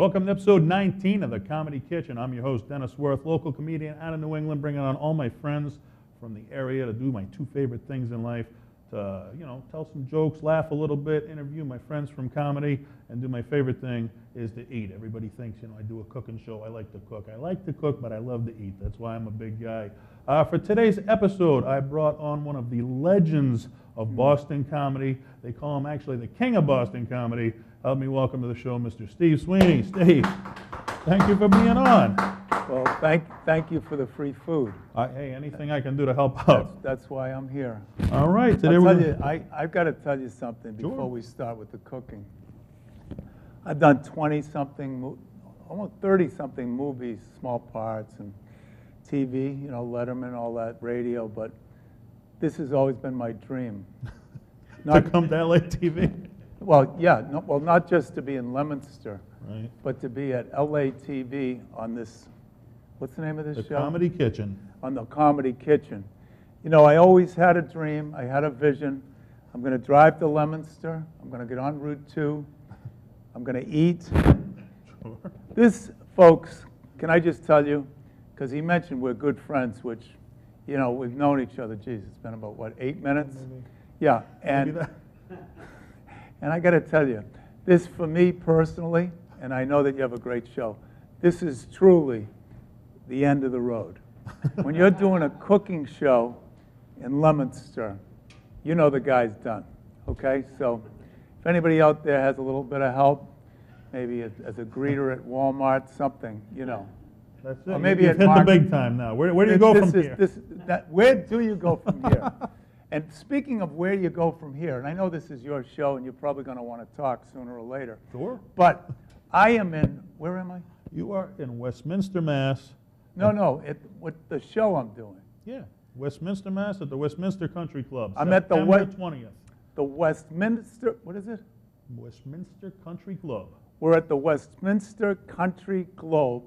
Welcome to episode 19 of the Comedy Kitchen. I'm your host, Dennis Wirth, local comedian out of New England, bringing on all my friends from the area to do my two favorite things in life, to, tell some jokes, laugh a little bit, interview my friends from comedy, and do my favorite thing is to eat. Everybody thinks, I do a cooking show. I like to cook. I like to cook, but I love to eat. That's why I'm a big guy. For today's episode, I brought on one of the legends of Boston comedy. They call him actually the King of Boston comedy. Help me welcome to the show, Mr. Steve Sweeney. Steve, thank you for being on. Well, thank you for the free food. Hey, anything I can do to help out. That's why I'm here. All right. Today I've got to tell you something before we start with the cooking. I've done 20-something, almost 30-something movies, small parts, and TV, Letterman, all that, radio, but this has always been my dream. To come to LA TV? Well, yeah, not just to be in Leominster, right, but to be at LA TV on this, what's the name of this show? The Comedy Kitchen. On the Comedy Kitchen. I always had a dream, I had a vision. I'm going to drive to Leominster, I'm going to get on Route 2, I'm going to eat. Sure. This, folks, can I just tell you, because he mentioned we're good friends, which, we've known each other, geez, it's been about, 8 minutes? Maybe. Yeah, and I got to tell you, this for me personally, and I know that you have a great show, this is truly the end of the road. When you're doing a cooking show in Leominster, the guy's done, okay? So if anybody out there has a little bit of help, maybe as a greeter at Walmart, something, That's it. Or maybe You've hit the big time now. Where do you go from here? Where do you go from here? And speaking of where you go from here, and I know this is your show and you're probably going to want to talk sooner or later. Sure. But I am in, where am I? You are in Westminster, Mass. No, with the show I'm doing. Yeah, Westminster, Mass. at the Westminster Country Club. I'm at the September 20th. The Westminster, what is it? Westminster Country Club. We're at the Westminster Country Club.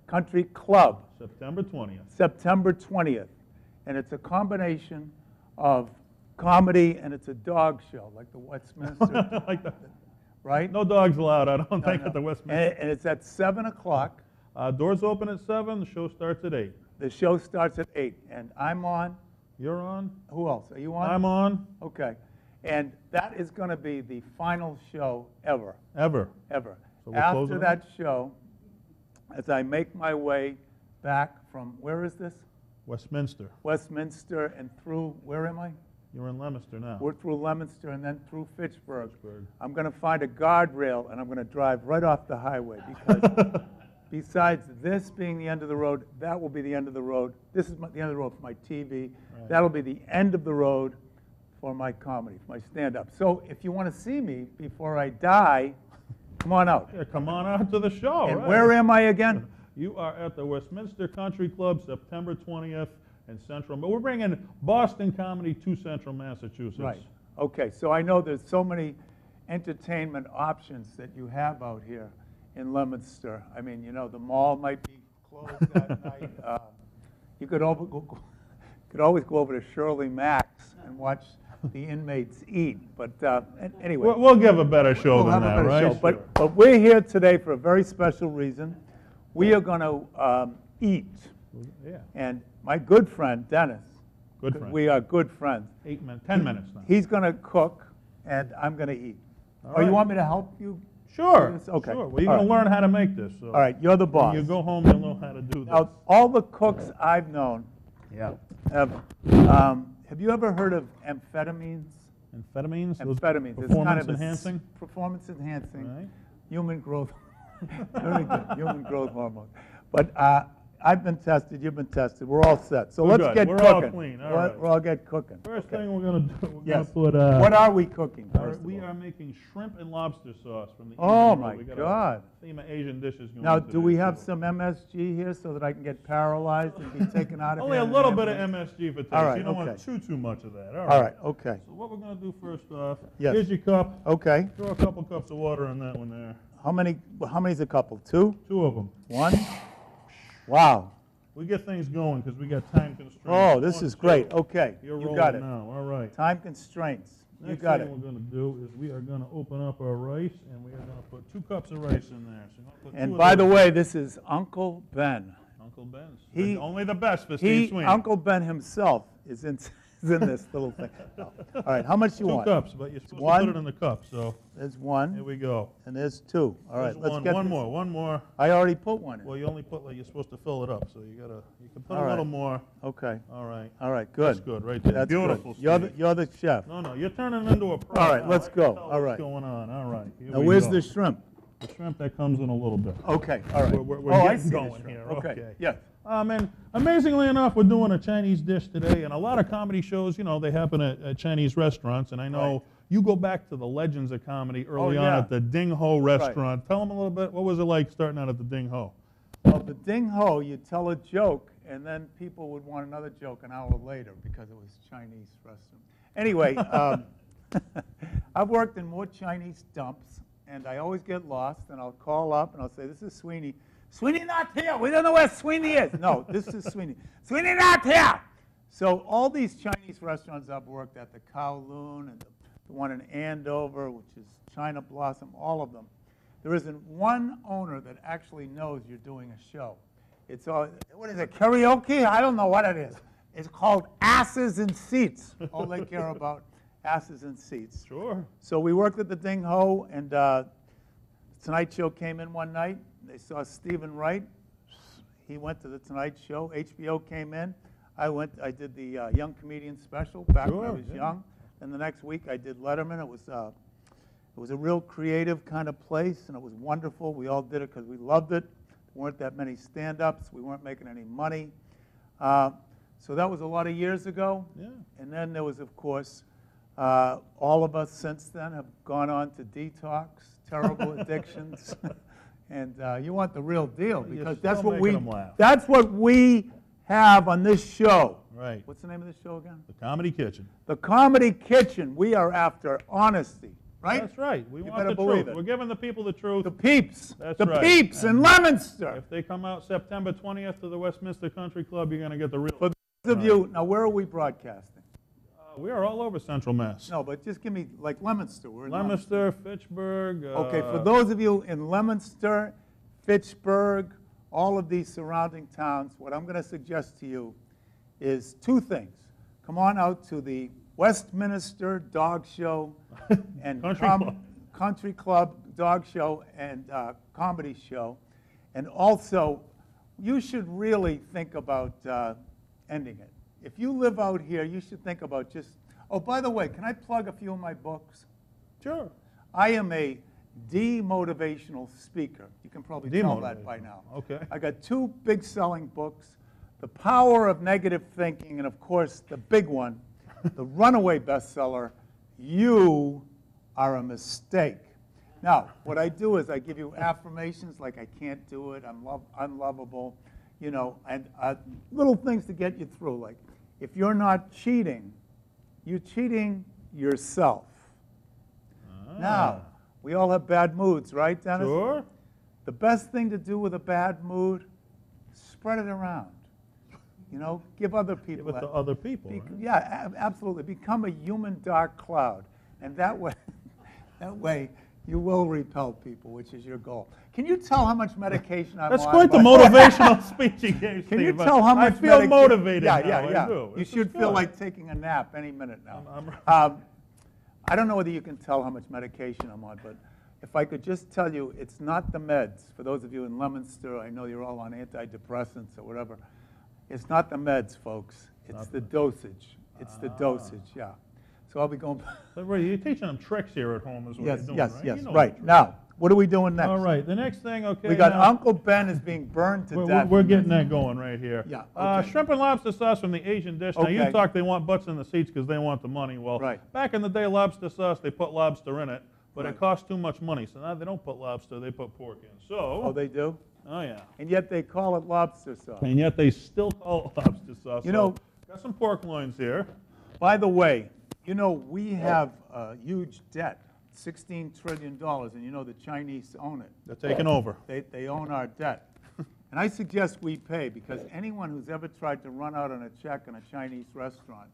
Country Club. September 20th. September 20th. And it's a combination of comedy and it's a dog show, like the Westminster. Like that. Right? No dogs allowed, I don't think, at the Westminster. And it's at 7 o'clock. Doors open at 7, the show starts at 8. The show starts at 8, and I'm on. You're on? Who else? Are you on? I'm on. Okay. And that is going to be the final show ever. Ever. So After that show, as I make my way back from, where is this? Westminster. Westminster and through, where am I? You're in Leominster now. We're through Leominster and then through Fitchburg. I'm going to find a guardrail and I'm going to drive right off the highway because besides this being the end of the road, that will be the end of the road. This is the end of the road for my TV. Right. That'll be the end of the road for my comedy, for my stand-up. So if you want to see me before I die, come on out. Yeah, come on out to the show. And right. Where am I again? You are at the Westminster Country Club, September 20th in Central. But we're bringing Boston comedy to Central Massachusetts. Right. Okay, so I know there's so many entertainment options that you have out here in Leominster. I mean, the mall might be closed that night. You could always go over to Shirley Mack's and watch the inmates eat. But anyway. We'll give a better show than that, right? Show. But we're here today for a very special reason. We are going to eat. Yeah. And my good friend, Dennis. Good friend. We are good friends. 10 minutes now. He's going to cook, and I'm going to eat. Right. You want me to help you? Sure. Okay. Sure. Well, you're going to learn how to make this. So all right, you're the boss. When you go home, you'll know how to do this. Now, all the cooks I've known have you ever heard of amphetamines? Amphetamines? Amphetamines. Performance enhancing? Performance enhancing. Right. Human growth. Very good. Human growth hormone. But I've been tested. You've been tested. We're all set. So let's get cooking. We're all clean. All right. We'll all get cooking. First thing we're going to do, we're yes. going to put... what are we cooking first We are making shrimp and lobster sauce from the Oh, Asian my we got God. a theme of Asian dishes going Now, today, do we have so. some MSG here so that I can get paralyzed and be taken out of Only here? a little bit of MSG for taste. All right, you don't okay. want too much of that. All right, okay. So what we're going to do first off, Yes. here's your cup. Okay. Throw a couple cups of water in that one there. How many's a couple? 2? 2 of them. 1? Wow. We get things going because we got time constraints. Oh, this is great. Okay, You're you rolling got it. now. All right. Time constraints. You got it. Next thing we're going to do is we are going to open up our rice, and we are going to put 2 cups of rice in there. So put And 2 of by the those. way, this is Uncle Ben. Uncle Ben's. He- Only the best for Steve Sweeney. Uncle Ben himself is in this little thing. No. All right, how much you 2 want? cups, but you're supposed One. to put it in the cup. So There's here one, we go. and there's 2. All right, There's let's one, get one this. more, one more. I already put one in. Well, you only put, like, you're supposed to fill it up, so you can put All a right. little more. Okay. All right. All right, good. That's good, right there. That's Beautiful, good. Steve. You're the chef. No, you're turning it into a pro. All right, now. let's I can go. tell All right. What's going on? All right. Here Now, we where's go. the shrimp? The shrimp that comes in a little bit. Okay, all right. We're I getting see the going shrimp. here. Okay, Okay. yes. And amazingly enough, we're doing a Chinese dish today, and a lot of comedy shows, they happen at Chinese restaurants, and I know Right. you go back to the legends of comedy early on yeah. at the Ding Ho restaurant. Tell them a little bit, what was it like starting out at the Ding Ho? Well, the Ding Ho, you tell a joke, and then people would want another joke an hour later because it was Chinese restaurant. Anyway, I've worked in more Chinese dumps, and I always get lost, and I'll call up, and I'll say, this is Sweeney. Sweeney not here. We don't know where Sweeney is. No, this is Sweeney. Sweeney not here. So all these Chinese restaurants I've worked at, the Kowloon and the one in Andover, which is China Blossom, all of them, there isn't one owner that actually knows you're doing a show. It's all, what is it, karaoke? I don't know what it is. It's called asses in seats. All they care about, asses in seats. Sure. So we worked at the Ding Ho, and Tonight Show came in one night. They saw Stephen Wright. He went to the Tonight Show. HBO came in. I did the Young Comedian special back when I Sure, was yeah. young. Then the next week I did Letterman. It was a real creative kind of place, and it was wonderful. We all did it because we loved it. There weren't that many stand-ups. We weren't making any money. So that was a lot of years ago. Yeah. And then there was, of course, all of us since then have gone on to detox, terrible addictions. And you want the real deal, You're because still making them laugh. that's what we have on this show. Right. What's the name of the show again? The Comedy Kitchen. The Comedy Kitchen. We are after honesty, right? That's right. We You want better the believe truth. it. We're giving the people the truth. The Peeps. That's the right. Peeps in And Leominster. If they come out September 20th to the Westminster Country Club, you're going to get the real. For those of you, now where are we broadcasting? We are all over Central Mass. No, but just give me, like Leominster. We're in Leominster, Fitchburg. Okay, for those of you in Leominster, Fitchburg, all of these surrounding towns, what I'm going to suggest to you is 2 things. Come on out to the Westminster Dog Show and Country Club Dog Show and Comedy Show. And also, you should really think about ending it. If you live out here, you should think about just, oh, by the way, can I plug a few of my books? Sure. I am a demotivational speaker. You can probably tell that by now. Okay. I got 2 big selling books, The Power of Negative Thinking, and of course, the big one, the runaway bestseller, You Are a Mistake. Now, what I do is I give you affirmations like I can't do it, I'm unlovable, and little things to get you through, like if you're not cheating, you're cheating yourself. Now, we all have bad moods, right, Dennis? Sure. The best thing to do with a bad mood, spread it around. Give other people Give it to that. other people. Right? Yeah, absolutely. Become a human dark cloud, and that way you will repel people, which is your goal. Can you tell how much medication I'm on? That's quite the motivational speech you gave, Can you Steve. tell how much I feel motivated yeah, now. Yeah. I do. You This should is feel good. like taking a nap any minute now. I'm I don't know whether you can tell how much medication I'm on, but if I could just tell you, it's not the meds. For those of you in Leominster, I know you're all on antidepressants or whatever. It's not the meds, folks. It's the dosage. It's the dosage, yeah. So I'll be going. You're teaching them tricks here at home, is what Yes, you're doing, yes, right? yes. You know Right. the Now, what are we doing next? All right. The next thing, okay. We got now, Uncle Ben is being burned to death. We're getting that going right here. Yeah, okay. Shrimp and lobster sauce from the Asian dish. Now, you Okay. talk they want butts in the seats because they want the money. Well, Right. back in the day, lobster sauce, they put lobster in it, but Right. it costs too much money. So now they don't put lobster, they put pork in. So, Oh, they do? oh yeah. And yet they call it lobster sauce. And yet they still call it lobster sauce. You know- got some pork loins here. By the way, we have a huge debt, $16 trillion, and the Chinese own it. They're taking over. They own our debt. And I suggest we pay, because anyone who's ever tried to run out on a check in a Chinese restaurant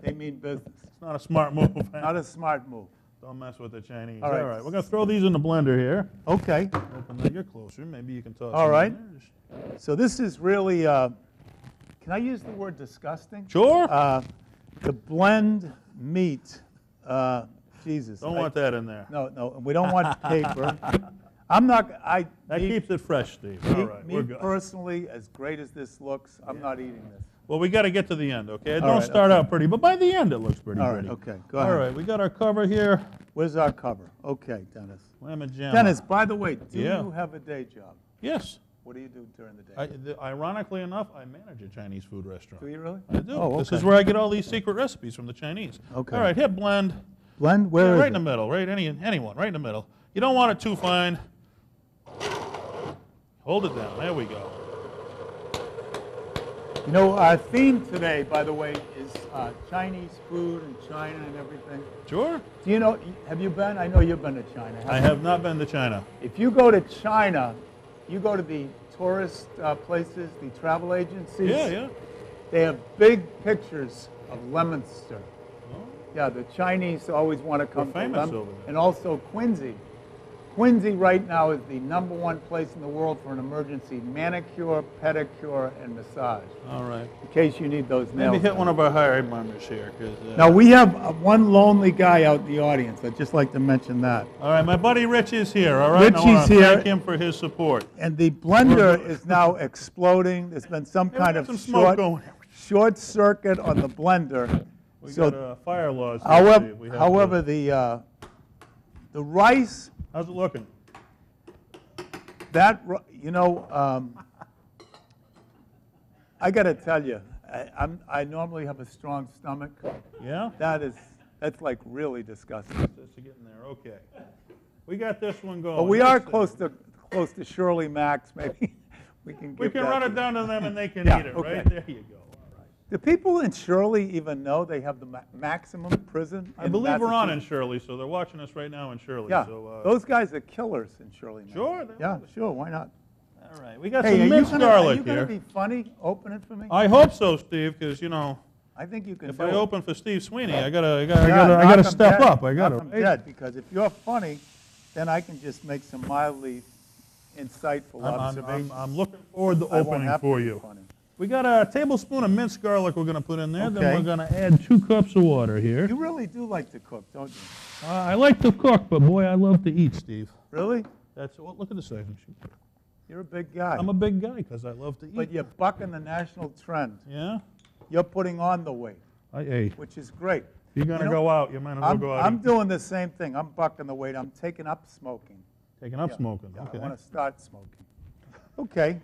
They mean business. It's not a smart move. Not a smart move. Don't mess with the Chinese. All All right. right, we're going to throw these in the blender here. Okay. Open that. You're closer. Maybe you can toss All them right. in there. So this is really, can I use the word disgusting? Sure. To blend meat, Jesus. Don't want that in there. No, we don't want paper. I'm not, That keeps it fresh, Steve. All right, we're me good. personally, as great as this looks, I'm not eating this. Well, we got to get to the end, okay? It All don't right, start okay. out pretty, but by the end it looks pretty All right, pretty. okay, go ahead. All right, we got our cover here. Where's our cover? Okay, Dennis. Whamma jamma. Dennis, by the way, do Yeah. you have a day job? Yes. What do you do during the day? Ironically enough, I manage a Chinese food restaurant. Do you really? I do. Oh, This okay. is where I get all these secret recipes from the Chinese. Okay. All right, hit blend. Blend? Where is right it? in the middle, right? Anyone, right in the middle. You don't want it too fine. Hold it down. There we go. You know, our theme today, by the way, is Chinese food and China and everything. Sure. Do you know, have you been? I know you've been to China. I have not been to China. If you go to China, you go to the tourist places, the travel agencies. Yeah. They have big pictures of Leominster. Oh. Yeah, the Chinese always want to come to famous Leominster. over there. And also Quincy. Quincy right now is the #1 place in the world for an emergency manicure, pedicure, and massage. All right. In case you need those nails. Maybe hit done. one of our hired members here. Now we have one lonely guy out in the audience. I'd just like to mention that. All right, my buddy Rich is here. All right, and I Richie's want to here. thank him for his support. And the blender is now exploding. There's been some Hey, we kind got of some smoke going. short circuit on the blender. We So, got fire laws. here, however, Steve. We have however to- the rice, how's it looking? I got to tell you, I normally have a strong stomach. Yeah. That's like really disgusting. Just to get in there. Okay. We got this one going. But we are Let's see. close to Shirley Max. Maybe we can. We give can that run to it down to them and they can Yeah, eat it, okay. right? There you go. All right. Do people in Shirley even know they have the maximum prison? I in believe we're on in Massachusetts? Shirley, so they're watching us right now in Shirley. Yeah, So, those guys are killers in Shirley. Mass. Sure, they Yeah, love it. sure. Why not? all right. We got Hey, some minced are garlic you gonna here. be funny? Open it for me. I hope so, Steve, because I think you can. if do I it. open for Steve Sweeney, I Yeah, gotta knock 'em step dead. up. I Knock gotta. 'em dead, because if you're funny, then I can just make some mildly insightful observations. I'm looking forward to I won't opening have to for be you. funny. We got a tablespoon of minced garlic we're going to put in there. Okay. Then we're going to add 2 cups of water here. You really do like to cook, don't you? I like to cook, but boy, I love to eat, Steve. Really? Well, look at the sizing sheet. You're a big guy. I'm a big guy because I love to eat. But you're bucking the national trend. Yeah? You're putting on the weight, Hey, which is great. if you're going to You know, go out, you might as well go out I'm eating. doing the same thing. I'm bucking the weight. I'm taking up smoking. Taking up Yeah. smoking. Yeah, Okay. I want to start smoking. Okay.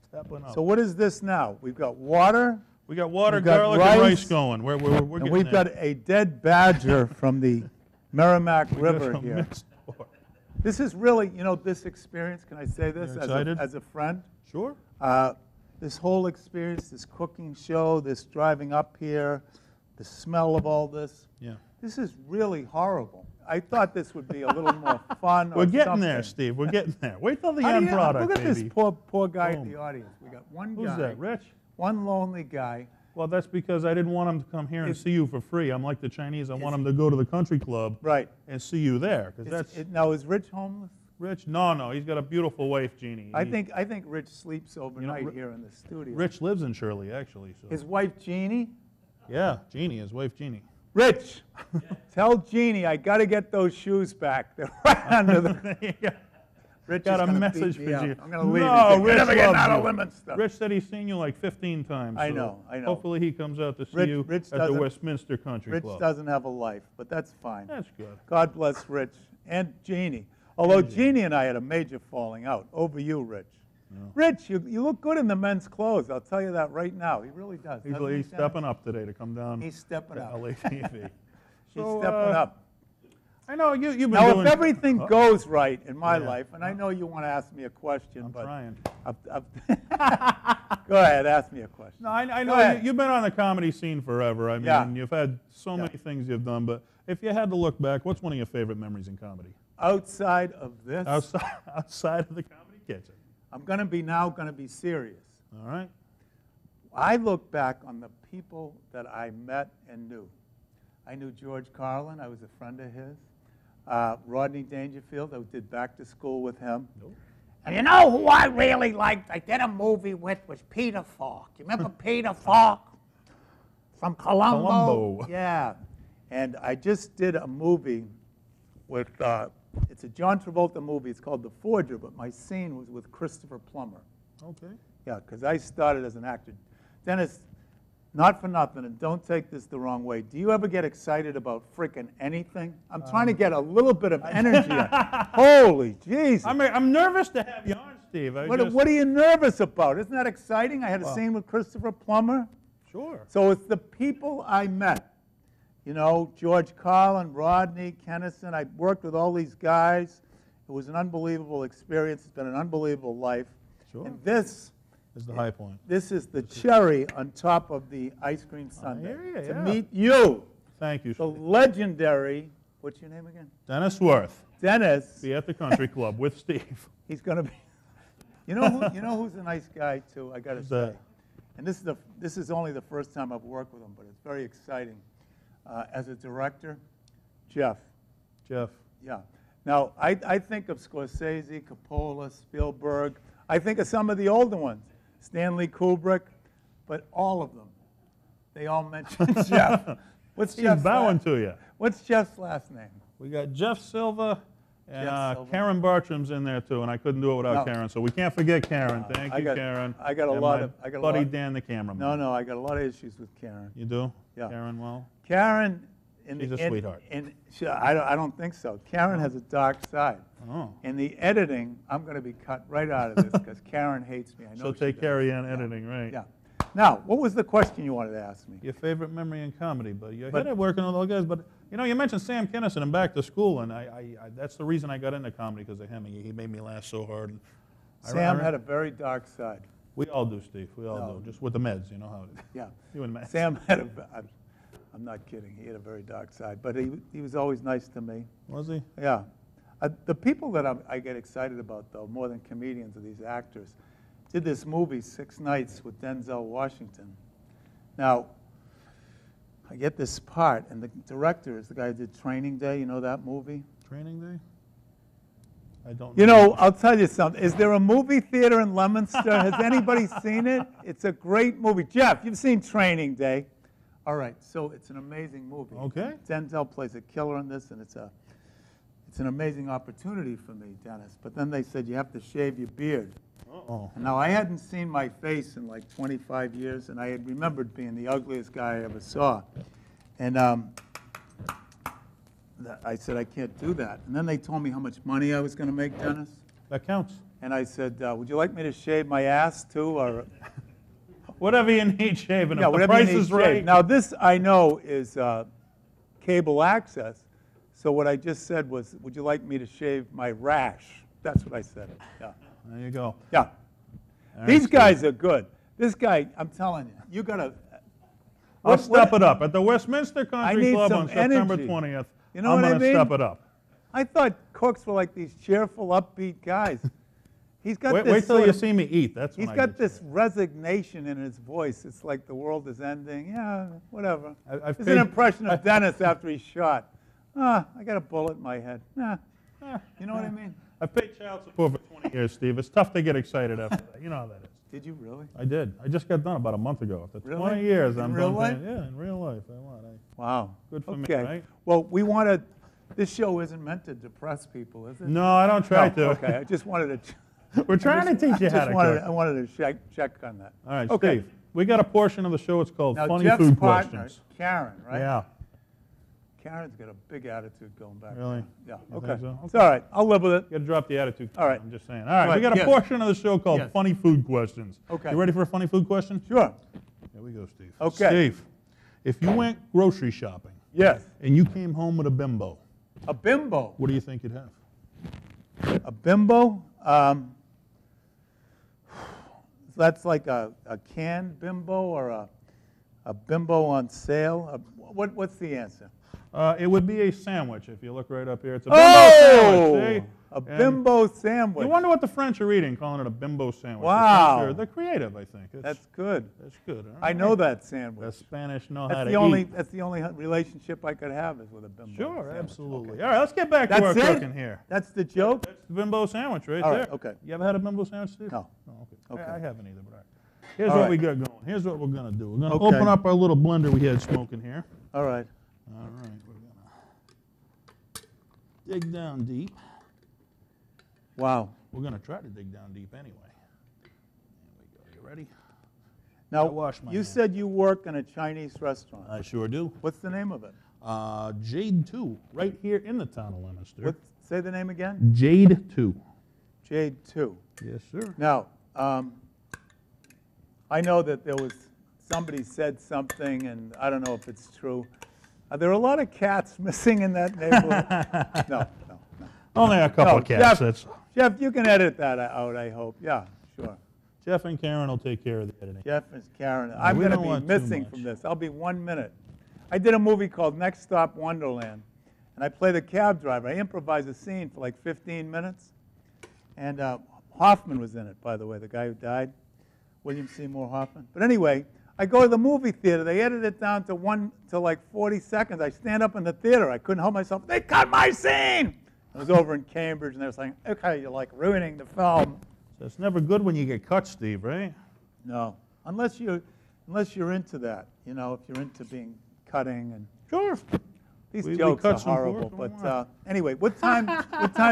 Stepping up. So what is this now? We've got water, we got water, we've got garlic, and rice rice, going. We're and getting we've there. got a dead badger from the Merrimack We got River some here. minced pork. This is really, this experience, can I say this You're excited? as a friend? Sure. This whole experience, this cooking show, this driving up here, the smell of all this, Yeah. this is really horrible. I thought this would be a little more fun. We're or getting there, something. Steve. We're getting there. Wait till the How do end you- product, Look at baby. this poor guy in Boom. the audience. We got one Who's guy, that, Rich? one lonely guy. Well, that's because I didn't want him to come here and Is- see you for free. I'm like the Chinese. I want him to go to the country club Right. and see you there. Because that's Now, is Rich homeless? Rich. No, he's got a beautiful wife, Jeannie. I think Rich sleeps overnight Ri- here in the studio. Rich lives in Shirley, actually. So. His wife, Jeannie? Yeah, Jeannie, his wife, Jeannie. Rich, tell Jeannie I got to get those shoes back. They're right under the... There you go. Rich Got is a gonna message beat for me up. you. I'm going to leave. No, He's like, Rich "You're never getting loves out of you." Leominster. Rich said he's seen you like 15 times. I so know, I know. Hopefully he comes out to see Rich- you Rich at the doesn't- Westminster Country Rich Club. doesn't have a life, but that's fine. That's good. God bless Rich and Jeannie. Although Jeannie and I had a major falling out over you, Rich. Rich, you look good in the men's clothes. I'll tell you that right now. He really does. He's, doesn't he, he's Dennis? stepping up today to come down He's stepping to up. LATV. He's stepping up. I know you've been Now, doing... if everything goes right in my Yeah. life, and I know you want to ask me a question, I'm but trying. Go ahead, ask me a question. No, I Go know ahead. you've been on the comedy scene forever. I mean, Yeah. you've had so many things you've done, but if you had to look back, what's one of your favorite memories in comedy? Outside of this, Outside of the comedy kitchen. I'm going to be serious. All right. I look back on the people that I met and knew. I knew George Carlin. I was a friend of his. Rodney Dangerfield, I did Back to School with him. Nope. And you know who I really liked? I did a movie with was Peter Falk. You remember Peter Falk from Columbo? Columbo. Yeah. And I just did a movie with, it's a John Travolta movie. It's called The Forger, but my scene was with Christopher Plummer. Okay. Yeah, because I started as an actor. Dennis, not for nothing, and don't take this the wrong way, do you ever get excited about freaking anything? I'm trying to get a little bit of energy. Holy Jesus. I'm nervous to have you on, Steve. What are you nervous about? Isn't that exciting? I had a scene with Christopher Plummer. Sure. So it's the people I met. You know, George Carlin, Rodney, Kennison. I worked with all these guys. It was an unbelievable experience. It's been an unbelievable life. Sure. And this is the high point. This is the cherry on top of the ice cream sundae. hear you, To yeah. meet you, Thank you, the Steve. legendary, what's your name again? Dennis Wirth. Dennis. Be at the country club with Steve. He's going to be, you know who's a nice guy too, I got to Who's say. that? And this is only the first time I've worked with him, but it's very exciting. As a director, Jeff. Jeff. Yeah. Now, I think of Scorsese, Coppola, Spielberg. I think of some of the older ones, Stanley Kubrick, but all of them, they all mention Jeff. What's He's Jeff's bowing last, to you. What's Jeff's last name? We got Jeff Silva and Jeff Silva. Karen Bartram's in there too, and I couldn't do it without No. Karen, so we can't forget Karen. No, Thank I you, got- Karen. I got a And lot my of- I got a buddy lot- Dan, the cameraman. No, I got a lot of issues with Karen. You do? Yeah. Karen, well, Karen, She's a sweetheart. I don't think so. Karen has a dark side. oh. In the editing, I'm going to be cut right out of this because Karen hates me. I know She'll she take does. care of you in editing, right? Yeah. Now, what was the question you wanted to ask me? Your favorite memory in comedy, but you're But- good at working with all guys. But you know, you mentioned Sam Kinison and Back to School, and I that's the reason I got into comedy because of him. He made me laugh so hard. And Sam had a very dark side. We all do, Steve. We all No. do. Just with the meds, you know how it is. Yeah. You and meds. Sam had I'm not kidding. He had a very dark side, but he was always nice to me. Was he? Yeah. The people that I get excited about, though, more than comedians, are these actors. Did this movie, 6 Nights, with Denzel Washington. Now, I get this part, and the director is the guy who did Training Day. You know that movie? Training Day? I don't You know, I'll tell you something. Is there a movie theater in Leominster? Has anybody seen it? It's a great movie. Jeff, you've seen Training Day. All right, so it's an amazing movie. Okay. Denzel plays a killer in this, and it's an amazing opportunity for me, Dennis. But then they said you have to shave your beard. Uh-oh. And now, I hadn't seen my face in like 25 years, and I had remembered being the ugliest guy I ever saw. And I said, I can't do that. And then they told me how much money I was going to make, Dennis. That counts. And I said, would you like me to shave my ass too? Or Whatever you need shaving. yeah, If the whatever you price need is shaved. right. Now, this I know is cable access. So what I just said was, would you like me to shave my rash? That's what I said. Yeah. There you go. Yeah. All right, These Steve. guys are good. This guy, I'm telling you, you got to. I'll step it up. At the Westminster Country need Club some on September energy. 20th, You know I'm what I going to mean? step it up. I thought cooks were like these cheerful, upbeat guys. He's got Wait this till sort you of- see me eat. That's when He's I got get this resignation in his voice. It's like the world is ending. Yeah, whatever. I've It's paid- an impression of Dennis after he's shot. I got a bullet in my head. You know what I mean? I've paid child support for 20 years, Steve. It's tough to get excited after that. You know how that is. Did you really? I did. I just got done about a month ago. After Really? 20 years, In I'm real done life? paying- Yeah, in real life. I want. Wow. Good for me, Okay. right? Well, we want to. This show isn't meant to depress people, is it? No, I don't try No, to. Okay. I just wanted to. We're trying to teach you how to cook. I wanted to check on that. All right, Okay. Steve. We got a portion of the show. It's called Now, Funny Jeff's Food partner, Questions. Karen, right? Yeah. Karen's got a big attitude going back. Really? Yeah. You Okay. think so? It's all right. I'll live with it. You got to drop the attitude. All right. I'm just saying. All right. Right, We got a yes. portion of the show called Yes. Funny Food Questions. Okay. You ready for a funny food question? Sure. Here we go, Steve. Okay. Steve, if you went grocery shopping Yes. and you came home with a bimbo, A bimbo. what do you think you'd have? A bimbo? That's like a canned bimbo or a bimbo on sale? What's the answer? It would be a sandwich if you look right up here. It's a bimbo sandwich. See? A bimbo sandwich. You wonder what the French are eating, calling it a bimbo sandwich. Wow. They're creative, I think. That's good. That's good. All I right. know that sandwich. The Spanish know how That's to the only. eat. That's the only relationship I could have is with a bimbo. Sure, sandwich. absolutely. Okay. All right, let's get back to our That's it? cooking here. That's the joke? That's the bimbo sandwich right All there. right, okay. You ever had a bimbo sandwich, Steve? No. Oh, okay. Okay. I haven't either, but all right. Here's All what right. we got going. Here's what we're going to do. We're going to Okay. open up our little blender we had smoking here. All right. All right, we're going to dig down deep. Wow. We're going to try to dig down deep anyway. There we go. You ready? I Now, wash my you hands. said you work in a Chinese restaurant. I sure do. What's the name of it? Jade 2, right here in the town of Leominster. Say the name again? Jade 2. Jade 2. Yes, sir. Now, I know that there was, somebody said something, and I don't know if it's true. Are there a lot of cats missing in that neighborhood? No. Only a couple No, of cats. Jeff, Jeff, you can edit that out, I hope. Yeah, sure. Jeff and Karen will take care of the editing. Jeff is Karen. I'm we going to don't be want too missing much. from this. I'll be 1 minute. I did a movie called Next Stop Wonderland, and I play the cab driver. I improvise a scene for like 15 minutes. And Hoffman was in it, by the way, the guy who died, William Seymour Hoffman. But anyway, I go to the movie theater. They edited it down to like 40 seconds. I stand up in the theater. I couldn't help myself. They cut my scene. I was over in Cambridge, and they were saying, okay, you're like ruining the film. So it's never good when you get cut, Steve, right? No, unless you're into that, you know, if you're into being cutting and Sure. these We jokes cut are some horrible. pork, But come on. anyway, what time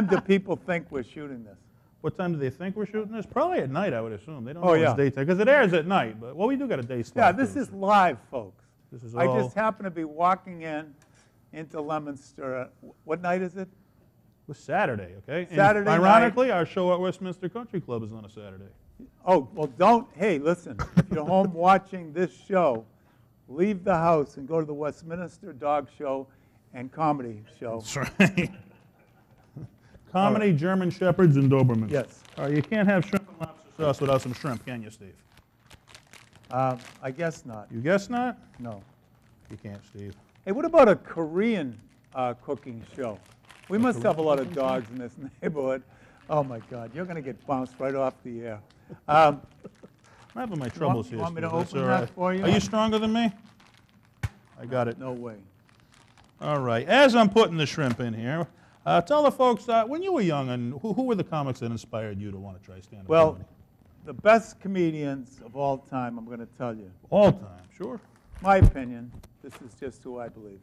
do people think we're shooting this? What time do they think we're shooting this? Probably at night, I would assume. They don't Oh, know yeah. it's daytime, because it airs at night. But well, we do got a day slot. Yeah, this too, is so live, folks. This is I all. just happen to be walking into Leominster. What night is it? It was Saturday, okay? And Saturday night. ironically, our show at Westminster Country Club is on a Saturday. Oh, well, don't. Hey, listen, if you're home watching this show, leave the house and go to the Westminster Dog Show and Comedy Show. That's right. Comedy, German Shepherds, and Dobermans. Yes. All right, you can't have shrimp and lobster sauce without some shrimp, can you, Steve? I guess not. You guess not? No. You can't, Steve. Hey, what about a Korean cooking show? We must have a lot of dogs in this neighborhood. Oh, my God. You're going to get bounced right off the air. I'm having my troubles you here, want me to Steve. That's open all that right. for you? Are you stronger than me? I got it. No way. All right. As I'm putting the shrimp in here, tell the folks, when you were young, and who were the comics that inspired you to want to try stand-up Well, comedy? the best comedians of all time, I'm going to tell you. All time, sure. My opinion, this is just who I believe.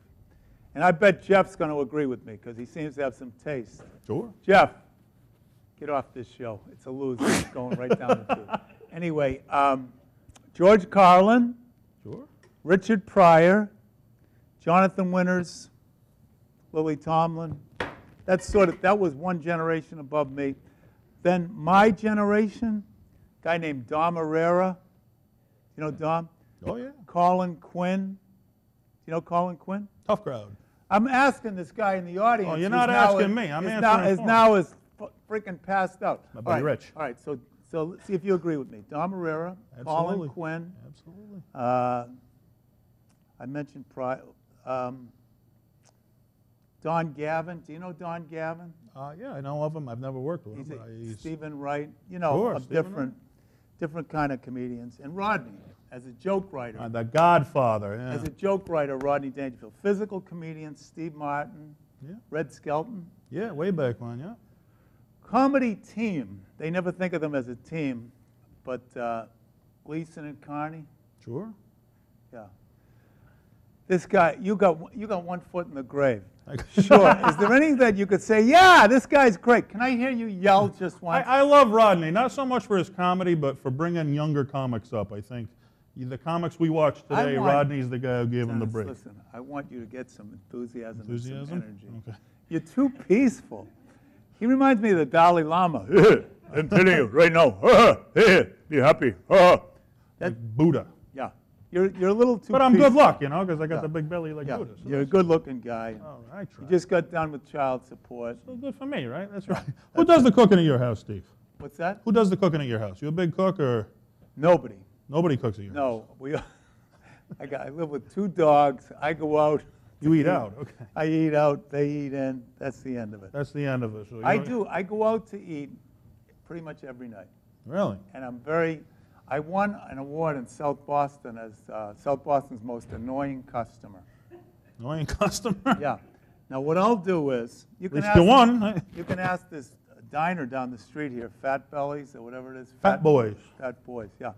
And I bet Jeff's going to agree with me because he seems to have some taste. Sure. Jeff, get off this show. It's a loser. It's going right down the tube. Anyway, George Carlin, Sure. Richard Pryor, Jonathan Winters, Lily Tomlin. That was one generation above me. Then my generation, a guy named Dom Herrera. You know Dom? Oh, yeah. Colin Quinn. You know Colin Quinn? Tough crowd. I'm asking this guy in the audience. Oh, you're who's not now asking me. I'm is answering now, is for him. now is freaking passed out. My buddy All right, Rich. All right, so let's see if you agree with me. Dom Herrera, Absolutely. Colin Quinn. Absolutely. I mentioned Don Gavin. Do you know Don Gavin? Yeah, I know of him. I've never worked with He's him. but Stephen Wright. You know, Sure, of Stephen different kind of comedians. And Rodney, as a joke writer. The Godfather. Yeah. As a joke writer, Rodney Dangerfield. Physical comedians, Steve Martin, Yeah. Red Skelton. Yeah, way back when, yeah. Comedy team. They never think of them as a team, but Gleason and Carney. Sure. Yeah. This guy, you got 1 foot in the grave. Sure. Is there anything that you could say, yeah, this guy's great? Can I hear you yell just once? I love Rodney, not so much for his comedy, but for bringing younger comics up, I think. The comics we watch today, Rodney's the guy who gave him the break. Listen, I want you to get some enthusiasm? And some Enthusiasm? energy. Okay. You're too peaceful. He reminds me of the Dalai Lama. I'm telling you right now, be happy. Like Buddha. Yeah. You're a little too But I'm peaceful. good luck, because I got the big belly like Yeah. Buddha. So You're a that's- good-looking guy. Oh, I try. You just got done with child support. So good for me, right? That's right. Who does the cooking at your house, Steve? What's that? Who does the cooking at your house? You a big cook or Nobody. nobody cooks at your house? No. I live with 2 dogs. I go out You eat out, okay. I eat out, they eat in, that's the end of it. That's the end of it. So you I don't- do, I go out to eat pretty much every night. Really? And I won an award in South Boston as South Boston's most annoying customer. Annoying customer? Yeah. Now what I'll do is, At least you won. You can ask this diner down the street here, Fat Bellies or whatever it is. Fat Boys. Fat Boys, yeah.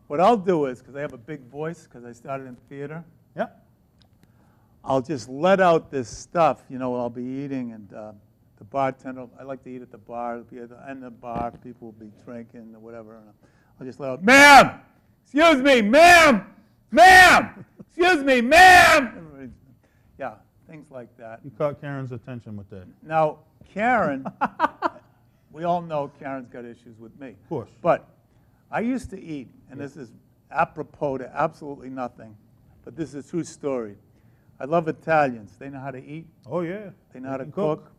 What I'll do is, because I have a big voice, because I started in theater, Yeah. I'll just let out this stuff, you know, I'll be eating, and the bartender, I like to eat at the bar, it'll be at the end of the bar, people will be drinking or whatever, and I'll just let out, ma'am, excuse me, ma'am, ma'am, excuse me, ma'am. Yeah, things like that. You caught Karen's attention with that. Now, Karen, we all know Karen's got issues with me. Of course. But I used to eat, and this is apropos to absolutely nothing, but this is a true story. I love Italians. They know how to eat. Oh, yeah. They know how to can cook.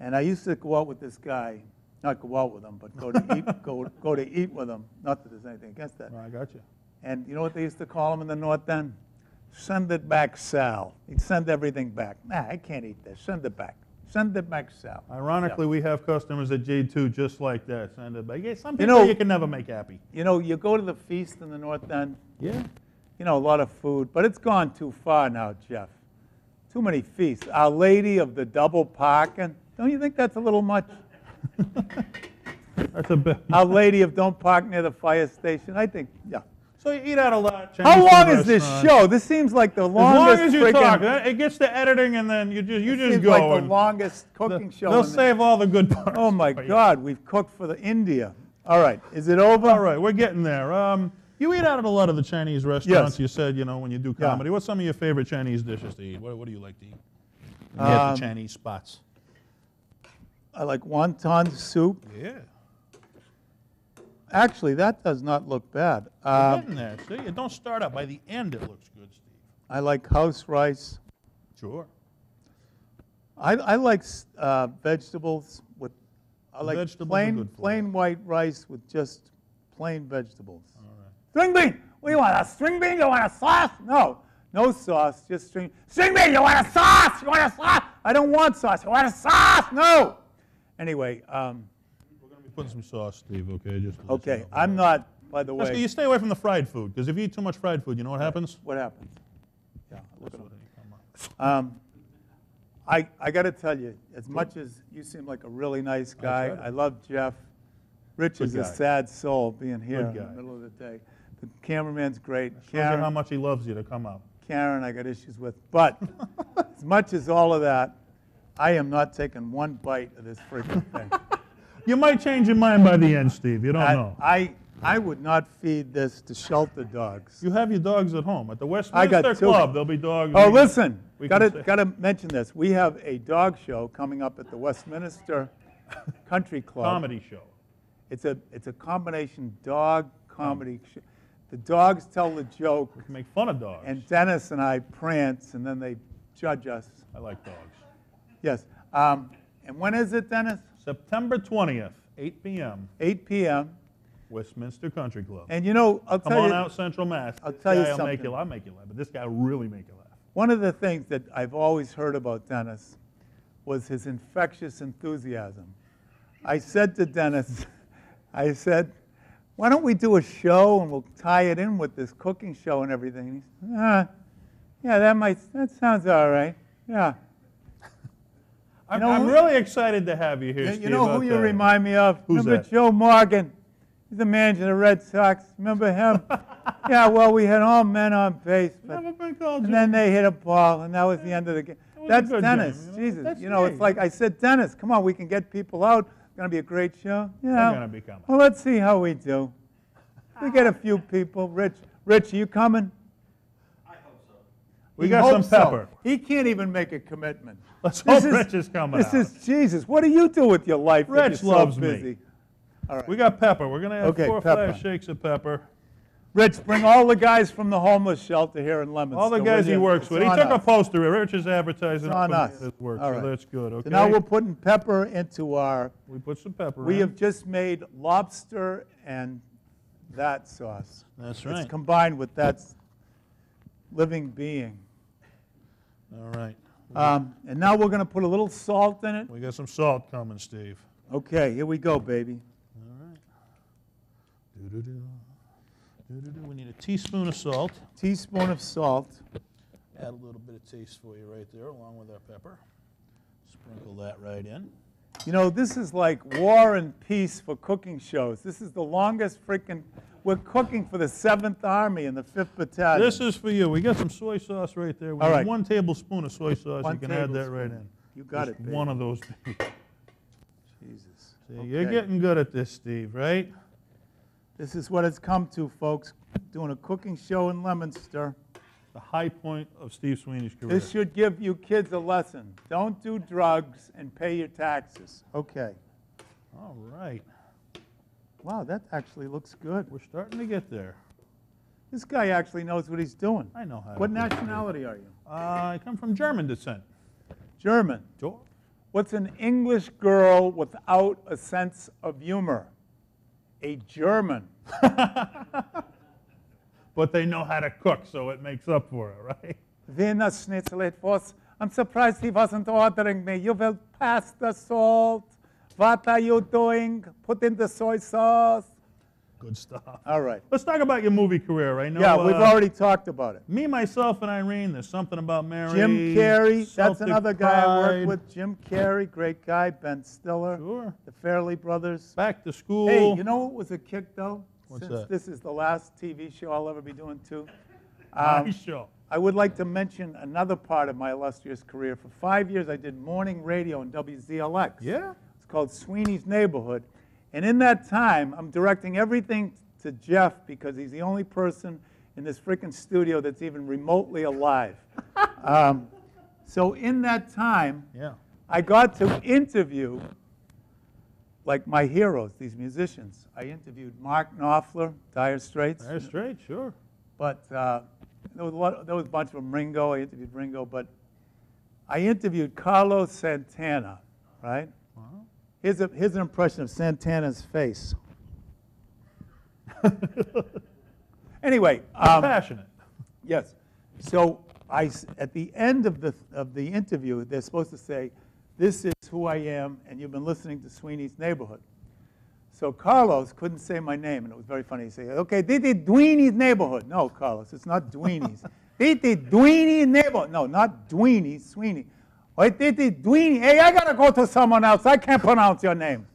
And I used to go out with this guy, not go out with him, but go to eat, go to eat with him. Not that there's anything against that. I got you. And you know what they used to call him in the North End? Send it back, Sal. He'd send everything back. Nah, I can't eat this. Send it back. Send it back, Sal. Ironically, we have customers at J2 just like that. Send it back. Yeah, some You people know- you can never make happy. You know, you go to the feast in the North End, Yeah. you know, a lot of food, but it's gone too far now, Jeff. Too many feasts. Our Lady of the Double Parking. Don't you think that's a little much? That's a bit. Our Lady of Don't Park Near the Fire Station. I think, yeah. So you eat out a lot. How Chinese long food is this restaurant. show? This seems like the As long longest as you friggin- talk, it gets to editing, and then you just seems go. like the and longest cooking show. they'll in the- save all the good parts. Oh my for you. God, we've cooked for the India. All right, is it over? All right, we're getting there. You eat out at a lot of the Chinese restaurants. Yes. You said, you know, when you do Yeah. comedy. What's some of your favorite Chinese dishes to eat? What do you like to eat? When you at the Chinese spots. I like wonton soup. Yeah. Actually, that does not look bad. We're getting there. See, it don't start out. By the end, it looks good, Steve. I like house rice. Sure. I like vegetables with. I like Vegetables are good for plain white rice with just plain vegetables. All right. String bean. What do you want? A string bean? You want a sauce? No, no sauce. Just string. String bean. You want a sauce? You want a sauce? I don't want sauce. You want a sauce? No. Anyway, We're going to be putting some sauce, Steve, okay? Just to let you okay. know. I'm not. By the Let's- way, You stay away from the fried food, because if you eat too much fried food, you know what happens? what happens? Yeah. Look at That's it. what they come up. I got to tell you, as much as you seem like a really nice guy, tried it. I love Jeff. Rich is Good a guy. sad soul being here in Good the guy. middle of the day. The cameraman's great. Shows you how Karen, much he loves you to come out. Karen, I got issues with. But as much as all of that, I am not taking one bite of this freaking thing. You might change your mind by the end, Steve. You don't know. I would not feed this to shelter dogs. You have your dogs at home. At the I got Westminster two. Club, there'll be dogs. Oh, listen, we can say- got to mention this. We have a dog show coming up at the Westminster Country Club. Comedy show. It's a combination dog comedy show. The dogs tell the joke, We can make fun of dogs. and Dennis and I prance, and then they judge us. I like dogs. Yes. And when is it, Dennis? September 20th, 8 p.m., 8 p.m. Westminster Country Club. And you know, I'll Come tell on you, out, Central Mass. I'll This tell you guy will something. I'll make you laugh, but this guy will really make you laugh. one of the things that I've always heard about Dennis was his infectious enthusiasm. I said to Dennis, I said, why don't we do a show and we'll tie it in with this cooking show and everything? And he said, yeah, that sounds all right. Yeah. I'm, know I'm who- really excited to have you here, You Steve. know who I'll you tell remind me of? Who's Remember that? Joe Morgan? He's the manager of the Red Sox. Remember him? Yeah, well, we had all men on base, but, Never been called and Joe. then they hit a ball, and that was the end of the game. was a That's good Dennis. game, Jesus, That's you know, me. it's like I said, Dennis, come on, we can get people out. It's going to be a great show. They're Yeah. going to be coming. Well, let's see how we do. We get a few people. Rich, are you coming? We He got some hopes so. pepper. He can't even make a commitment. Let's This hope is- Rich is coming This out. is Jesus. What do you do with your life that Rich you're so loves me. busy? All right. We got pepper. We're going to have Okay, 4 or pepper. 5 shakes of pepper. Rich, bring all the guys from the homeless shelter here in Leominster. All the will guys he you? works It's with. He on took a us. poster. Rich is advertising It's on up us. his work, All so right. that's good. Okay. So now we're putting pepper into our. We put some pepper We in. have just made lobster and that sauce. That's right. It's combined with that living being. All right. And now we're going to put a little salt in it. We got some salt coming, Steve. Okay, here we go, baby. All right. Do-do-do. Do-do-do. We need a teaspoon of salt. Teaspoon of salt. Add a little bit of taste for you right there, along with our pepper. Sprinkle that right in. You know, this is like War and Peace for cooking shows. This is the longest freaking... We're cooking for the 7th Army and the 5th Battalion. This is for you. We got some soy sauce right there. We All need right. 1 tablespoon of soy sauce. One You can add that tablespoon. right in. You got Just it, baby. one of those. Jesus. See, you're getting good at this, Steve, right? This is what it's come to, folks. Doing a cooking show in Leominster. The high point of Steve Sweeney's career. This should give you kids a lesson. Don't do drugs and pay your taxes. Okay. All right. Wow, that actually looks good. We're starting to get there. This guy actually knows what he's doing. I know how to What cook it. nationality are you? I come from German descent. German. Sure. What's an English girl without a sense of humor? A German. But they know how to cook, so it makes up for it, right? Wiener Schnitzel it was. I'm surprised he wasn't ordering me. You will pass the salt. What are you doing? Put in the soy sauce. Good stuff. All right. Let's talk about your movie career. I know. Yeah, we've already talked about it. Me, myself, and Irene. There's something about Mary. Jim Carrey, that's Celtic another guy I Pride. worked with. Jim Carrey, great guy. Ben Stiller, Sure. the Farrelly brothers. Back to school. Hey, you know what was a kick, though? What's Since that? this is the last TV show I'll ever be doing, too. Nice show. I would like to mention another part of my illustrious career. For 5 years, I did morning radio on WZLX. Yeah. It's called Sweeney's Neighborhood. And in that time, I'm directing everything to Jeff because he's the only person in this freaking studio that's even remotely alive. So in that time, Yeah. I got to interview like my heroes, these musicians. I interviewed Mark Knopfler, Dire Straits. That's straight. Sure. But there was a bunch of them. Ringo, I interviewed Ringo. But I interviewed Carlos Santana, right? Wow. Here's an impression of Santana's face. Anyway. Passionate. Yes. So at the end of the interview, they're supposed to say, "This is who I am, and you've been listening to Sweeney's Neighborhood." So Carlos couldn't say my name, and it was very funny. He said, "Okay, this is Dweeney's Neighborhood." No, Carlos, it's not Dweeney's. This is Dweeney's Neighborhood. No, not Dweeney, Sweeney. Wait, this is Dweeney. Hey, I gotta go to someone else. I can't pronounce your name.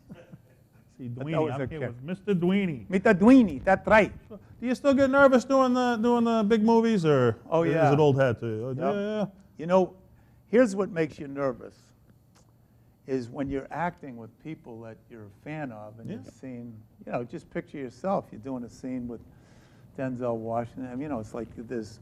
See, that Dweeney. was I'm a here kick. with Mr. Dweeney. Mr. Dweeney, that's right. Do you still get nervous doing the big movies, or Oh, yeah. is it old hat to you? Yep. Yeah. You know, here's what makes you nervous, is when you're acting with people that you're a fan of, and Yeah. you're seeing, just picture yourself. You're doing a scene with Denzel Washington. I mean, it's like there's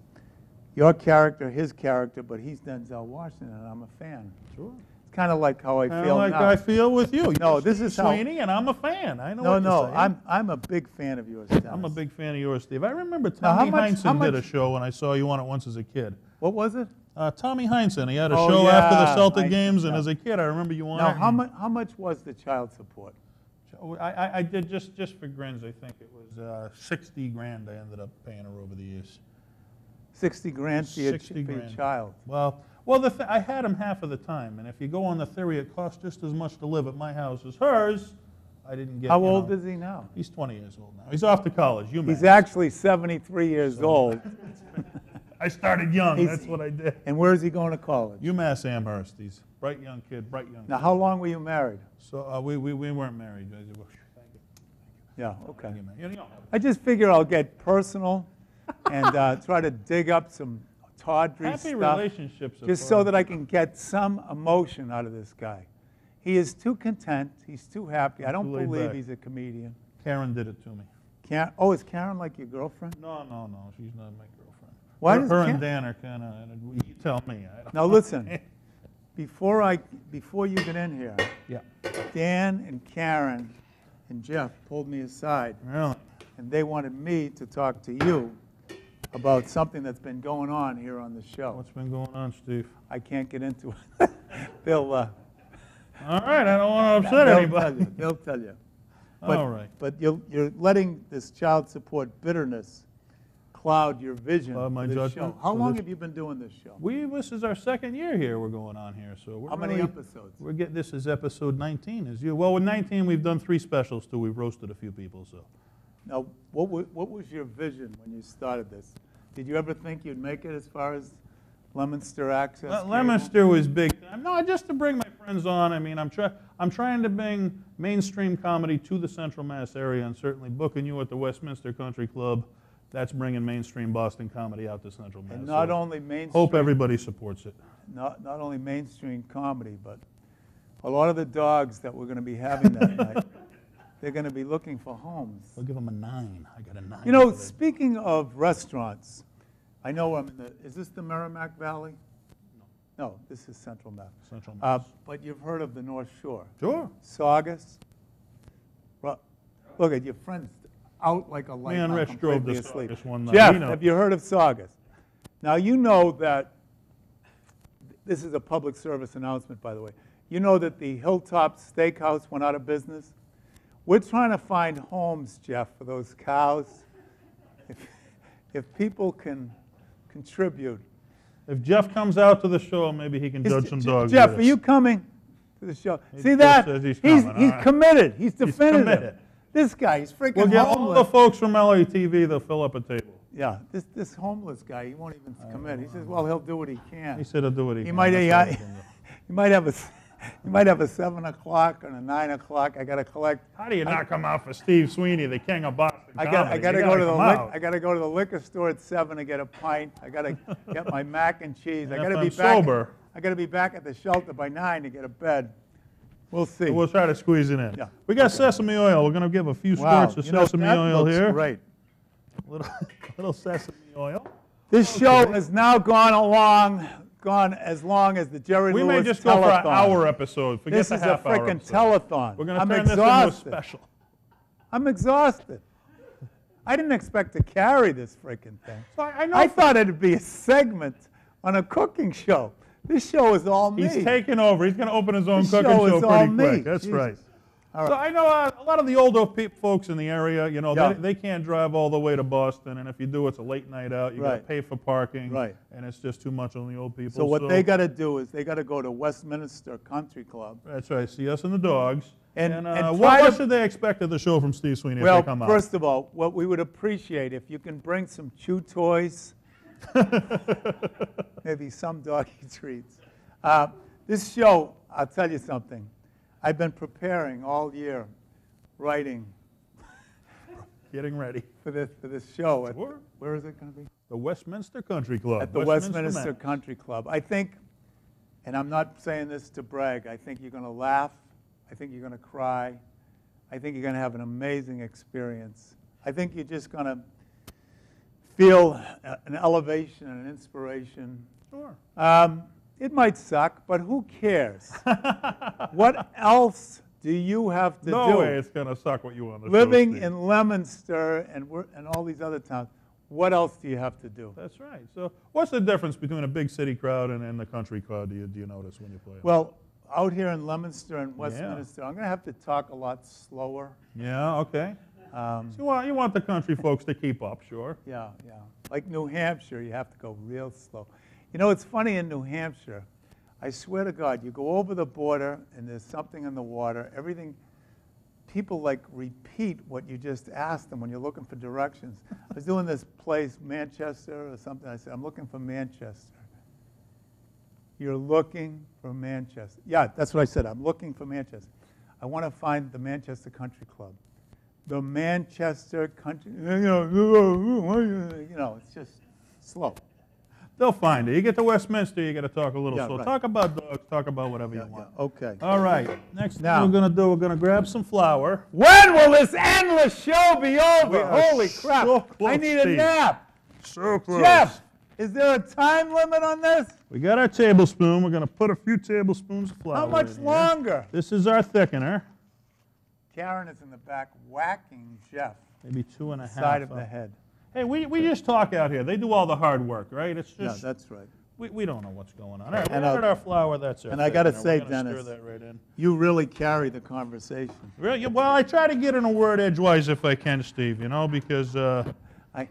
your character, his character, but he's Denzel Washington, and I'm a fan. Sure. It's kind of like how I Kind feel of like now. I feel with you. No, You're this is how- Sweeney, and I'm a fan. I know. No, what no, you're saying. I'm a big fan of yours, Dennis. I'm a big fan of yours, Steve. I remember Now, Tommy how Heinsohn did a much- show when I saw you on it once as a kid. What was it? Tommy Heinsohn, he had a Oh, show after the yeah, Celtic Heinsohn, games, and yeah. as a kid, I remember you on Now, it. how much was the child support? I did just for grins. I think it was 60 grand. I ended up paying her over the years. 60 grand for your 60 for your grand. child. Well, I had him half of the time, and if you go on the theory it costs just as much to live at my house as hers, I didn't get. How old is he now? He's 20 years old now. He's off to college. He's actually 73 years old. I started young. He's- That's what I did. And where is he going to college? UMass Amherst. He's a bright young kid. Bright young. Now, kid. how long were you married? So we weren't married. Thank you. Yeah, okay. Thank you, man. You know, I just figure I'll get personal and try to dig up some tawdry happy stuff relationships. are just fun. so that I can get some emotion out of this guy. He is too content. He's too happy. I don't Too laid believe back. he's a comedian. Karen did it to me. Oh, is Karen like your girlfriend? No, she's not my girlfriend. Why her does her Karen- and Dan are kind of. You tell me. I don't Now listen, before you get in here, Yeah. Dan and Karen and Jeff pulled me aside, Really? and they wanted me to talk to you about something that's been going on here on the show. What's been going on, Steve? I can't get into it. They'll All right. I don't want to upset anybody. They'll tell you. But, All right. But you're letting this child support bitterness cloud your vision My for this judgment show. How for long this- have you been doing this show? This is our second year here we're going on here, so we're How many really- episodes? This is episode 19. Well, with 19, we've done 3 specials too. We've roasted a few people, so. Now, what was your vision when you started this? Did you ever think you'd make it as far as Leominster Access? Leominster was big time. No, just to bring my friends on. I mean, I'm trying to bring mainstream comedy to the Central Mass area, and certainly booking you at the Westminster Country Club, that's bringing mainstream Boston comedy out to Central Mass. And not So only mainstream. hope everybody supports it. Not only mainstream comedy, but a lot of the dogs that we're going to be having that night, they're going to be looking for homes. I'll give them a 9. I got a 9. You know, for that. speaking of restaurants, I know I'm in is this the Merrimack Valley? No, this is Central Mass. Central Mass. But you've heard of the North Shore. Sure. Saugus. Look at your friends out like a light. Me and now, Rich drove completely to asleep. Saugus one night. Jeff, We know. have you heard of Saugus? Now, you know that, this is a public service announcement, by the way. You know that the Hilltop Steakhouse went out of business? We're trying to find homes, Jeff, for those cows. If people can contribute. If Jeff comes out to the show, maybe he can judge some dogs. Jeff, with are us. you coming to the show? He See just that? says he's He's coming, all right. committed. He's definitive. committed. This guy, he's freaking We'll get all homeless. the folks from LATV, they'll fill up a table. Yeah, this homeless guy, he won't even commit. He says, well, he'll do what he can. He said he'll do what he He can. might, That's all he can do. he might have a, he might have a 7 o'clock and a 9 o'clock. I got to collect. How do you not come out for Steve Sweeney, the king of Boston I comedy? got to You go to the come liquor. out. I got to go to the liquor store at 7 to get a pint. I got to get my mac and cheese. I And got to if be I'm back. sober- I got to be back at the shelter by 9 to get a bed. We'll see. We'll try to squeeze it in. Yeah. We got sesame oil. We're going to give a few squirts of sesame that oil looks here. Great. Little sesame oil. This show has now gone as long as the Jerry We Lewis may just go for an telethon. hour episode. Forget This the is a half-hour freaking episode. telethon. We're going to I'm turn this into a exhausted. special. I'm exhausted. I didn't expect to carry this freaking thing. So I know I thought it'd be a segment on a cooking show. This show is all me. he's taking over. He's going to open his own This cooking show show is all pretty me. quick. That's Jesus. right. All So right. I know a lot of the older folks in the area, you know, Yeah. they can't drive all the way to Boston, and if you do, it's a late night out. You got to Right. pay for parking, Right. and it's just too much on the old people. So what they got to do is they got to go to Westminster Country Club. That's right. See us and the dogs. And what, try what to- should they expect of the show from Steve Sweeney if Well, they come out? first of all, what we would appreciate if you can bring some chew toys, maybe some doggy treats. This show, I'll tell you something. I've been preparing all year, writing Getting ready. for this show. Sure. Where is it going to be? The Westminster Country Club. At the Westminster Mass. Country Club. I think, and I'm not saying this to brag, I think you're going to laugh. I think you're going to cry. I think you're going to have an amazing experience. I think you're just going to feel an elevation and an inspiration. Sure. It might suck, but who cares? What else do you have to No do? way it's going to suck what you want to Living Steve. in Leominster and all these other towns, what else do you have to do? That's right. So what's the difference between a big city crowd and the country crowd, do you notice when you play? Well, out here in Leominster and Westminster, I'm going to have to talk a lot slower. Yeah, okay. So you want the country folks to keep up, sure. Yeah. Like New Hampshire, you have to go real slow. You know, it's funny in New Hampshire. I swear to God, you go over the border and there's something in the water. Everything, people like repeat what you just asked them when you're looking for directions. I was doing this place, Manchester or something. I said, I'm looking for Manchester. You're looking for Manchester. Yeah, that's what I said. I'm looking for Manchester. I want to find the Manchester Country Club. The Manchester Country, you know, it's just slow. They'll find it. You get to Westminster, you got to talk a little Yeah, slow. right. Talk about dogs, talk about whatever you want. Okay. All right. Next thing Now- we're going to do, we're going to grab some flour. When will this endless show be over? We are Holy crap. so close, I need a Steve. nap. So close. Jeff, is there a time limit on this? We got our tablespoon. We're going to put a few tablespoons of flour How much in here. longer? This is our thickener. Karen is in the back whacking Jeff Maybe 2.5. side of the head. Hey, we just talk out here. They do all the hard work, right? It's Yeah, just that's right. we don't know what's going on. All right, we And added our flour. That's our and I gotta thickener. say, We're gonna Dennis, stir that right in. You really carry the conversation. Really? Well, I try to get in a word edgewise if I can, Steve. You know, because I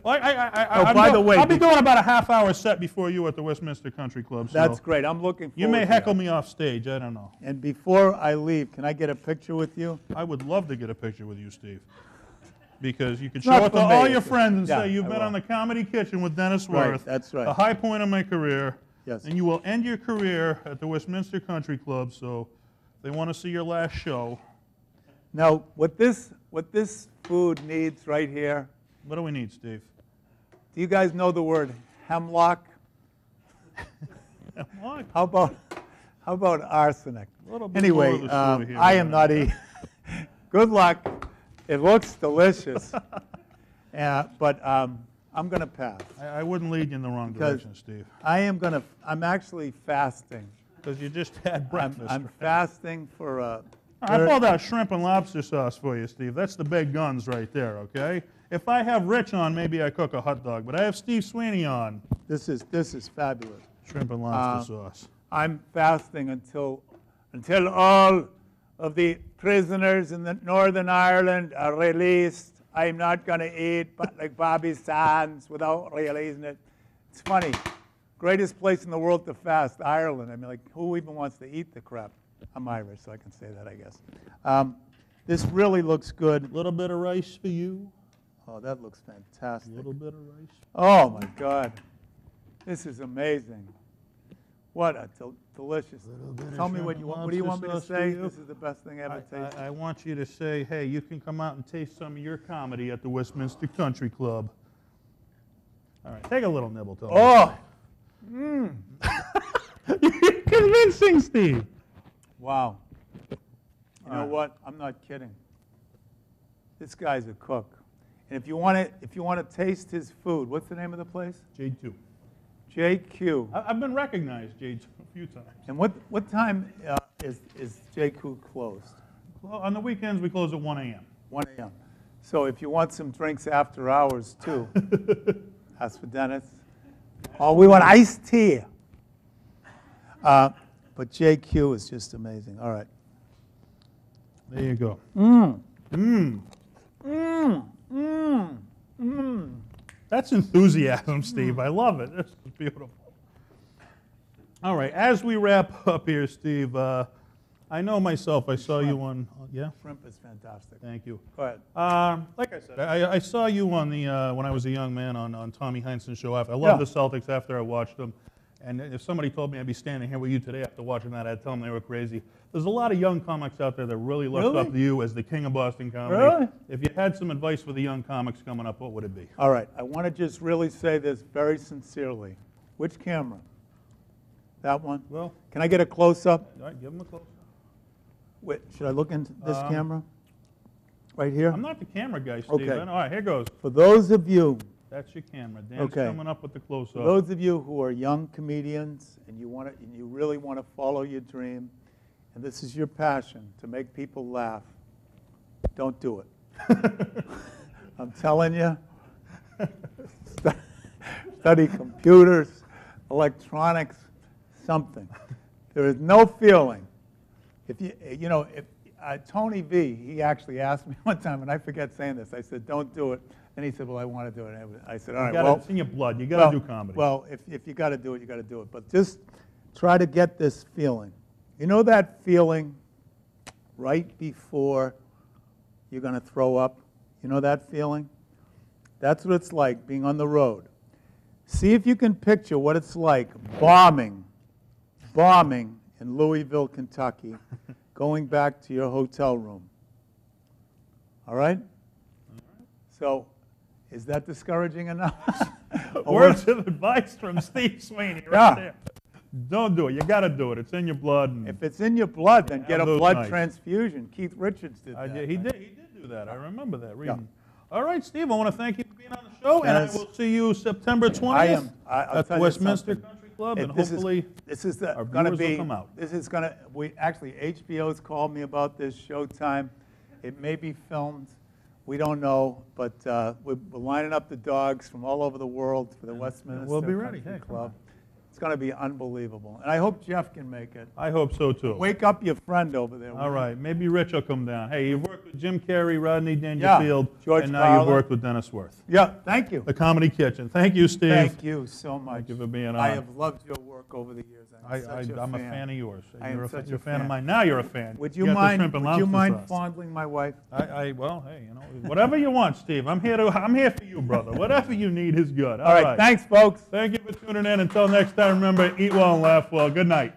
Well, by the way, I'll be doing about a half-hour set before you at the Westminster Country Club. So That's great. I'm looking forward you may to heckle that. me off stage. I don't know. And before I leave, can I get a picture with you? I would love to get a picture with you, Steve, because you can not show it to for me, all your it's- friends and yeah, say you've I been will. on the Comedy Kitchen with Dennis Right, Wirth. that's right. The high point of my career. Yes. And you will end your career at the Westminster Country Club. So if they want to see your last show, Now, what this food needs right here, what do we need, Steve? do you guys know the word hemlock? What? How about arsenic? A little bit Anyway, more of the story here, I am man. not eating. Good luck. It looks delicious. But I'm going to pass. I wouldn't lead you in the wrong Because- direction, Steve, I'm actually fasting. because you just had breakfast. I'm fasting for I pulled out shrimp and lobster sauce for you, Steve. That's the big guns right there, okay? If I have Rich on, maybe I cook a hot dog, but I have Steve Sweeney on. this is fabulous. Shrimp and lobster sauce. I'm fasting until all of the prisoners in the Northern Ireland are released. I'm not going to eat like Bobby Sands without releasing it. It's funny. Greatest place in the world to fast, Ireland. I mean, like, who even wants to eat the crap? I'm Irish, so I can say that, I guess. This really looks good. A little bit of rice for you. Oh, that looks A fantastic. little bit of rice. Oh, my God. This is amazing. What a delicious. Tell me what do you want me to lobster sauce for say? you. This is the best thing I ever tasted. I want you to say, hey, you can come out and taste some of your comedy at the Westminster Country Club. All right, take a little nibble, Tony. Oh, You're convincing, Steve. wow. You know All right. what? I'm not kidding. This guy's a cook. And if you want to taste his food, what's the name of the place? J2. JQ. I've been recognized, J2, a few times. And what time is JQ closed? Well, on the weekends, we close at 1 a.m. 1 a.m. So if you want some drinks after hours too, ask for Dennis. Oh, we want iced tea. But JQ is just amazing. All right. There you go. That's enthusiasm, Steve. I love it. This is beautiful. All right, as we wrap up here, Steve, I know myself, I saw you on, yeah? Shrimp is fantastic. Thank you. Go ahead. Like I said, I saw you on the when I was a young man on Tommy Heinsohn's show. I love Yeah. the Celtics after I watched them. And if somebody told me I'd be standing here with you today after watching that, I'd tell them they were crazy. There's a lot of young comics out there that really look up to you as the king of Boston comedy. Really? If you had some advice for the young comics coming up, what would it be? All right. I want to just really say this very sincerely. Which camera? That one? Well, Can I get a close-up? all right, give them a close. Wait, should I look into this camera? Right here? I'm not the camera guy, Steve. Okay. All right, here goes. For those of you That's your camera. Dan's Okay. coming up with the close-up. For those of you who are young comedians and you really want to follow your dream, and this is your passion to make people laugh, don't do it. I'm telling you, study computers, electronics, something. There is no feeling. If Tony V, he actually asked me one time, and I forget saying this. I said, "Don't do it." And he said, "Well, I want to do it." And I said, "All right, well, it's in your blood. You got to do comedy. well, if you got to do it, you got to do it. But just try to get this feeling. You know that feeling right before you're going to throw up? You know that feeling? That's what it's like being on the road. See if you can picture what it's like bombing in Louisville, Kentucky, going back to your hotel room. All right? So, is that discouraging enough? Words of advice from Steve Sweeney right Yeah. there. Don't do it. You got to do it. It's in your blood. And If it's in your blood, then get a those blood nights. transfusion. Keith Richards did that. he did do that. I remember that reading. All right, Steve, I want to thank you for being on the show, and I Yes. will see you September 20th I'll at tell the you Westminster something. Country Club, It- and this is- hopefully This is our going to viewers will be. come out. This is going to. We actually HBO's called me about this Showtime. It may be filmed. We don't know, but we're lining up the dogs from all over the world for the Westminster we'll be ready. Country Hey, come Club. on. It's going to be unbelievable. And I hope Jeff can make it. I hope so, too. Wake up your friend over there. All right, maybe Rich will come down. Hey, you've worked with Jim Carrey, Rodney Dangerfield, George and now you've Carlin. worked with Dennis Wirth. Yeah, thank you. The Comedy Kitchen. Thank you, Steve. Thank you so much. Thank you for being on. I have loved your work over the years. I'm a fan of yours. I am You're such you're a a fan of fan. mine. Now you're a fan. Would you got the mind? shrimp and Would you lobster mind sauce. fondling my wife? Well, hey, you know, whatever you want, Steve. I'm here for you, brother. Whatever you need is good. All right, thanks, folks. Thank you for tuning in. Until next time, remember, eat well and laugh well. Good night.